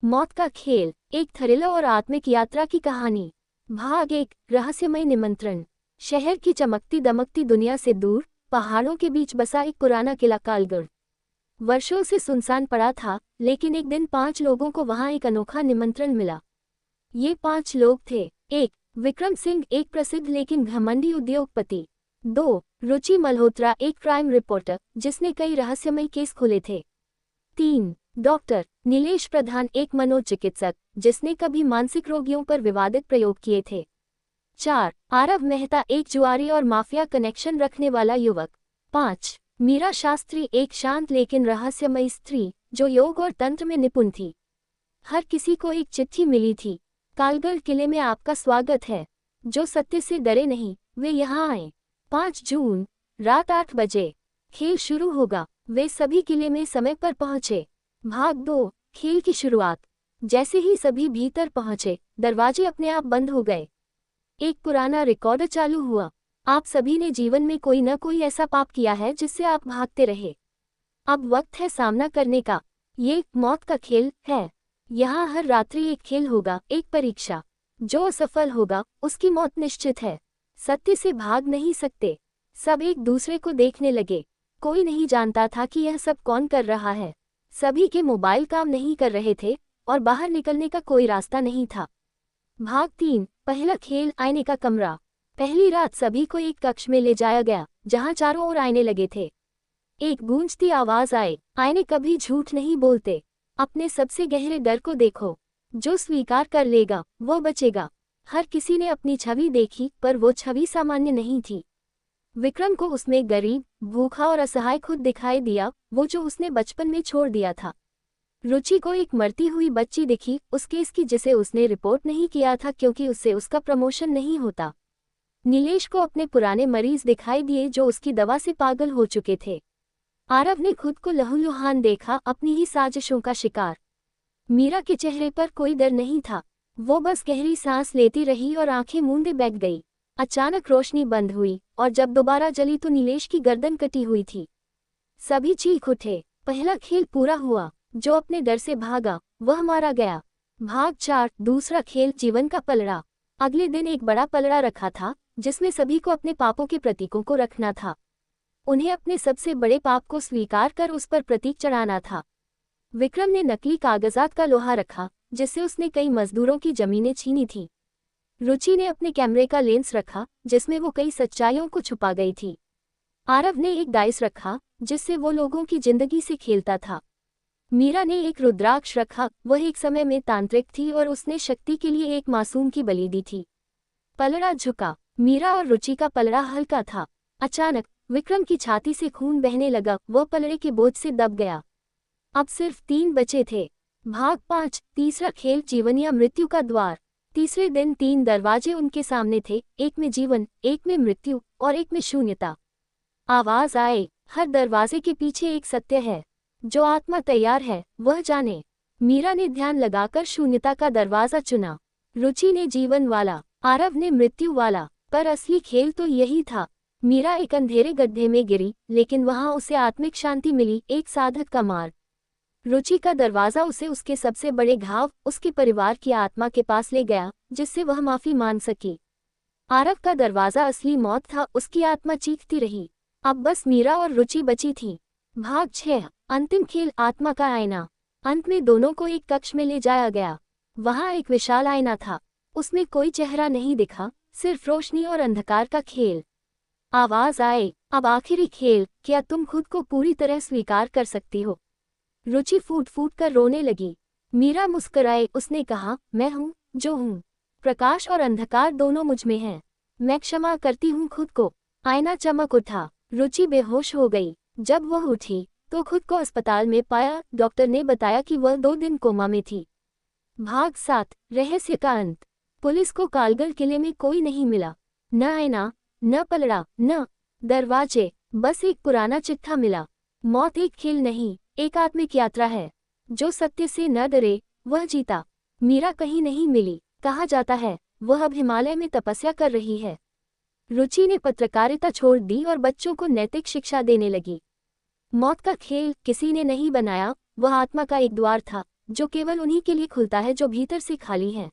मौत का खेल, एक थ्रिलर और आत्मिक यात्रा की कहानी। भाग 1, रहस्यमय निमंत्रण। शहर की चमकती दमकती दुनिया से दूर, पहाड़ों के बीच बसा एक पुराना किला कालगढ़ वर्षों से सुनसान पड़ा था, लेकिन एक दिन 5 लोगों को वहां एक अनोखा निमंत्रण मिला। ये 5 लोग थे। 1, विक्रम सिंह, एक प्रसिद्ध लेकिन घमंडी उद्योगपति। 2, रुचि मल्होत्रा, एक क्राइम रिपोर्टर जिसने कई रहस्यमय केस खुले थे। 3, डॉक्टर नीलेश प्रधान, एक मनोचिकित्सक जिसने कभी मानसिक रोगियों पर विवादित प्रयोग किए थे। 4, आरव मेहता, एक जुआरी और माफिया कनेक्शन रखने वाला युवक। 5, मीरा शास्त्री, एक शांत लेकिन रहस्यमयी स्त्री जो योग और तंत्र में निपुण थी। हर किसी को एक चिट्ठी मिली थी। कालगढ़ किले में आपका स्वागत है। जो सत्य से डरे नहीं, वे यहाँ आए। 5 जून, रात 8 बजे खेल शुरू होगा। वे सभी किले में समय पर पहुंचे। भाग 2, खेल की शुरुआत। जैसे ही सभी भीतर पहुंचे, दरवाजे अपने आप बंद हो गए। एक पुराना रिकॉर्डर चालू हुआ। आप सभी ने जीवन में कोई न कोई ऐसा पाप किया है जिससे आप भागते रहे। अब वक्त है सामना करने का। ये मौत का खेल है। यहाँ हर रात्रि एक खेल होगा, एक परीक्षा। जो असफल होगा उसकी मौत निश्चित है। सत्य से भाग नहीं सकते। सब एक दूसरे को देखने लगे। कोई नहीं जानता था कि यह सब कौन कर रहा है। सभी के मोबाइल काम नहीं कर रहे थे और बाहर निकलने का कोई रास्ता नहीं था। भाग 3, पहला खेल, आईने का कमरा। पहली रात सभी को एक कक्ष में ले जाया गया जहां चारों ओर आईने लगे थे। एक गूंजती आवाज आए, आईने कभी झूठ नहीं बोलते। अपने सबसे गहरे डर को देखो। जो स्वीकार कर लेगा वो बचेगा। हर किसी ने अपनी छवि देखी, पर वो छवि सामान्य नहीं थी। विक्रम को उसमें गरीब, भूखा और असहाय खुद दिखाई दिया, वो जो उसने बचपन में छोड़ दिया था। रुचि को एक मरती हुई बच्ची दिखी, उस केस की जिसे उसने रिपोर्ट नहीं किया था क्योंकि उससे उसका प्रमोशन नहीं होता। नीलेश को अपने पुराने मरीज दिखाई दिए जो उसकी दवा से पागल हो चुके थे। आरव ने खुद को लहूलुहान देखा, अपनी ही साजिशों का शिकार। मीरा के चेहरे पर कोई डर नहीं था। वो बस गहरी सांस लेती रही और आंखें मूंदे बैठ गई। अचानक रोशनी बंद हुई और जब दोबारा जली तो नीलेश की गर्दन कटी हुई थी। सभी चीख उठे। पहला खेल पूरा हुआ। जो अपने डर से भागा वह मारा गया। भाग 4, दूसरा खेल, जीवन का पलड़ा। अगले दिन एक बड़ा पलड़ा रखा था जिसमें सभी को अपने पापों के प्रतीकों को रखना था। उन्हें अपने सबसे बड़े पाप को स्वीकार कर उस पर प्रतीक चढ़ाना था। विक्रम ने नकली कागजात का लोहा रखा जिससे उसने कई मजदूरों की जमीनें छीनी थीं। रुचि ने अपने कैमरे का लेंस रखा जिसमें वो कई सच्चाइयों को छुपा गई थी। आरव ने एक डाइस रखा जिससे वो लोगों की जिंदगी से खेलता था। मीरा ने एक रुद्राक्ष रखा, वह एक समय में तांत्रिक थी और उसने शक्ति के लिए एक मासूम की बलि दी थी। पलड़ा झुका। मीरा और रुचि का पलड़ा हल्का था। अचानक विक्रम की छाती से खून बहने लगा, वह पलड़े के बोझ से दब गया। अब सिर्फ 3 बचे थे। भाग 5, तीसरा खेल, जीवन या मृत्यु का द्वार। तीसरे दिन 3 दरवाजे उनके सामने थे, एक में जीवन, एक में मृत्यु और एक में शून्यता। आवाज आए, हर दरवाजे के पीछे एक सत्य है। जो आत्मा तैयार है वह जाने। मीरा ने ध्यान लगाकर शून्यता का दरवाजा चुना। रुचि ने जीवन वाला, आरव ने मृत्यु वाला। पर असली खेल तो यही था। मीरा एक अंधेरे गड्ढे में गिरी, लेकिन वहां उसे आत्मिक शांति मिली, एक साधक का मार्ग। रुचि का दरवाजा उसे उसके सबसे बड़े घाव, उसके परिवार की आत्मा के पास ले गया जिससे वह माफी मांग सकी। आरव का दरवाजा असली मौत था, उसकी आत्मा चीखती रही। अब बस मीरा और रुचि बची थी। भाग 6, अंतिम खेल, आत्मा का आईना। अंत में दोनों को एक कक्ष में ले जाया गया। वहां एक विशाल आईना था। उसमें कोई चेहरा नहीं दिखा, सिर्फ रोशनी और अंधकार का खेल। आवाज आए, अब आखिरी खेल, क्या तुम खुद को पूरी तरह स्वीकार कर सकती हो? रुचि फूट फूट कर रोने लगी। मीरा मुस्कुराए, उसने कहा, मैं हूँ जो हूँ। प्रकाश और अंधकार दोनों मुझ में हैं। मैं क्षमा करती हूँ खुद को। आईना चमक उठा। रुचि बेहोश हो गई। जब वह उठी तो खुद को अस्पताल में पाया। डॉक्टर ने बताया कि वह 2 दिन कोमा में थी। भाग 7, रहस्य का अंत। पुलिस को कालगढ़ किले में कोई नहीं मिला। न आईना, न पलड़ा, न दरवाजे, बस एक पुराना चिट्ठा मिला। मौत एक खेल नहीं, एक आत्मिक यात्रा है। जो सत्य से न डरे वह जीता। मीरा कहीं नहीं मिली। कहा जाता है वह अब हिमालय में तपस्या कर रही है। रुचि ने पत्रकारिता छोड़ दी और बच्चों को नैतिक शिक्षा देने लगी। मौत का खेल किसी ने नहीं बनाया, वह आत्मा का एक द्वार था जो केवल उन्हीं के लिए खुलता है जो भीतर से खाली हैं।